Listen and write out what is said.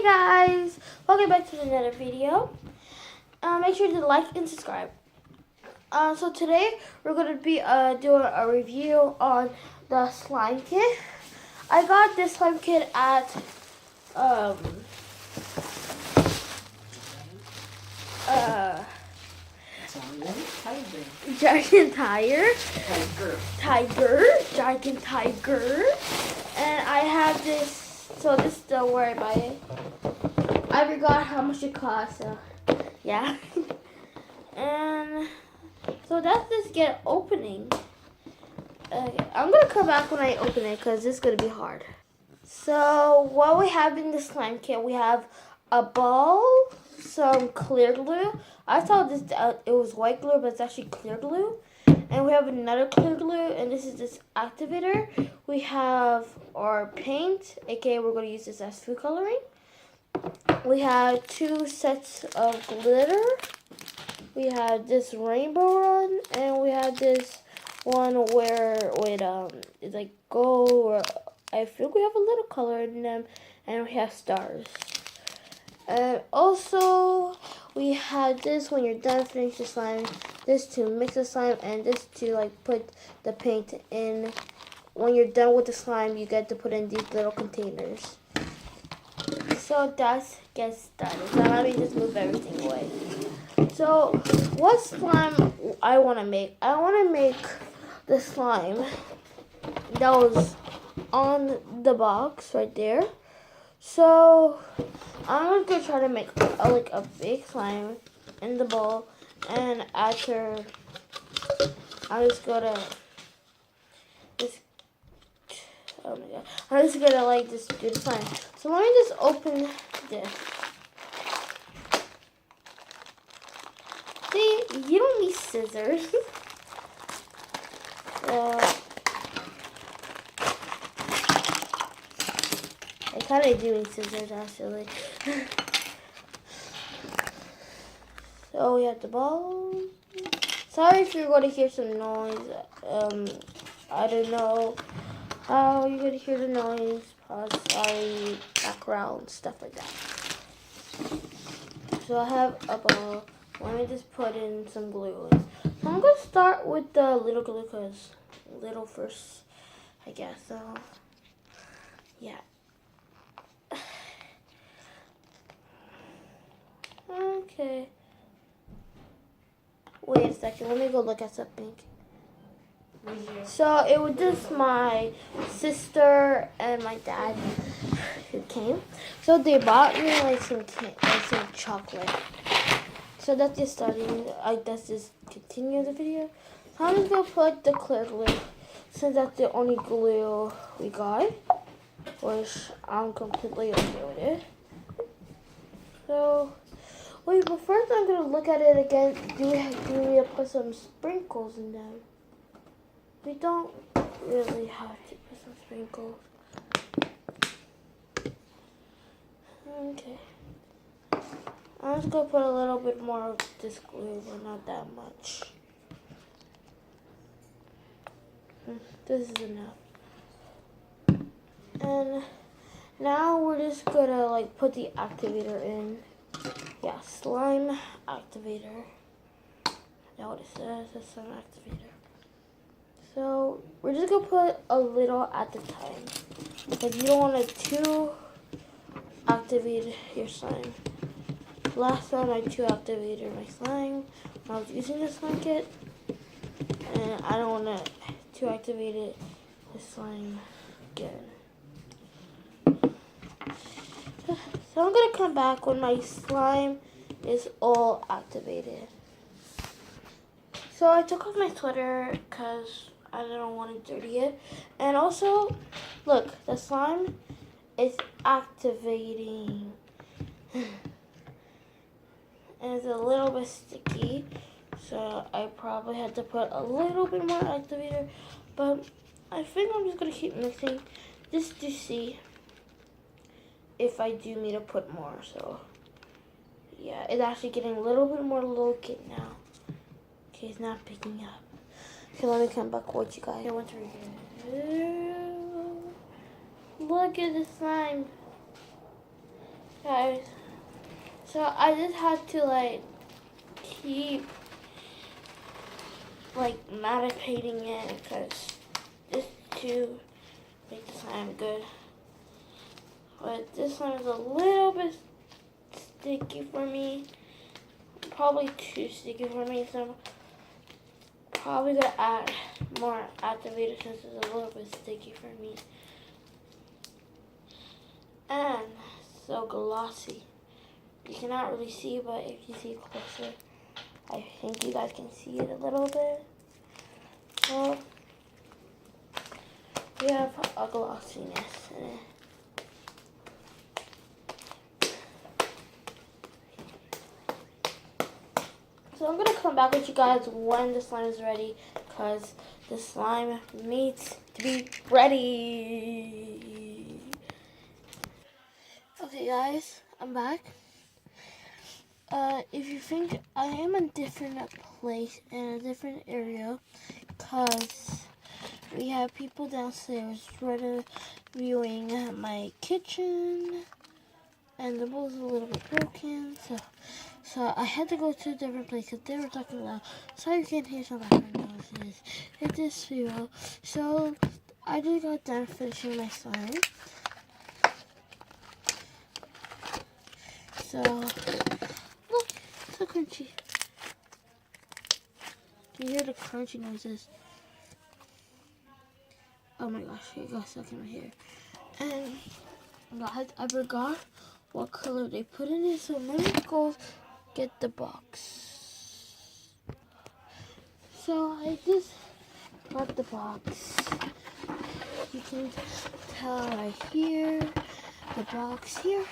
Hey guys, welcome back to another video. Make sure to like and subscribe. So today we're going to be doing a review on the slime kit. I got this slime kit at Giant Tiger, and I have this. So this is the where I buy it. I forgot how much it cost. So yeah, and so that's this get opening. Okay, I'm gonna come back when I open it because it's gonna be hard. So what we have in the slime kit, we have a ball, some clear glue. I thought this it was white glue, but it's actually clear glue. And we have another clear glue, and this is this activator. We have our paint, aka we're going to use this as food coloring. We have 2 sets of glitter. We have this rainbow one, and we have this one where it's like gold, or I think we have a little color in them, and we have stars. And also, we have this when you're done finishing the slime, this to mix the slime, and this to like put the paint in. When you're done with the slime, you get to put in these little containers. So that gets started. So let me just move everything away. So what slime I want to make? I want to make the slime that was on the box right there. So I'm gonna try to make a big slime in the bowl, and after I'm just gonna oh my god, I'm just gonna like just do the slime. So let me just open this. See, you don't need scissors. I kind of do need scissors actually. So we have the ball. Sorry if you're going to hear some noise. I don't know how you're going to hear the noise. Sorry, background, stuff like that. So I have a ball. Let me just put in some glue. So I'm going to start with the little glue because little first, I guess. So yeah. Okay. Wait a second. Let me go look at something. So it was just my sister and my dad who came. So they bought me like some chocolate. So that's just starting. That's just continue the video. So I'm just gonna put the clear glue since that's the only glue we got, which I'm completely okay with it. So. Wait, but first I'm going to look at it again. Do we put some sprinkles in them? We don't really have to put some sprinkles. Okay. I'm just going to put a little bit more of this glue, but not that much. This is enough. And now we're just going to like put the activator in. Yeah, slime activator. That's what it says, a slime activator. So we're just gonna put a little at the time, because you don't want to activate your slime. Last time I activated my slime when I was using the slime kit, and I don't want to activate the slime again. So I'm going to come back when my slime is all activated. So I took off my sweater because I don't want to dirty it. And also, look, the slime is activating. And it's a little bit sticky. So I probably had to put a little bit more activator. But I think I'm just going to keep mixing just to see if I do need to put more. So yeah, it's actually getting a little bit more liquid now. Okay, it's not picking up. Okay, let me come back with you guys. I want to review. Look at the slime. guys, so I just had to like keep like meditating it because just to make the slime good. But this slime is a little bit sticky for me. Probably too sticky for me, so I'm probably gonna add more activator since it's a little bit sticky for me. And so glossy. You cannot really see, but if you see closer, I think you guys can see it a little bit. So we have a glossiness in it. So I'm gonna come back with you guys when the slime is ready, because the slime needs to be ready. Okay guys, I'm back. If you think I am in a different place, in a different area, because we have people downstairs reviewing my kitchen, and the bowl's a little bit broken, so I had to go to a different place because they were talking loud. So you can hear some background noises. It is zero. So I just got done finishing my slime. So look, so crunchy. Can you hear the crunchy noises? Oh my gosh, it got stuck in my hair. And guys, I forgot what color they put in it, so let me go get the box. So I just got the box. You can tell right here, the box here.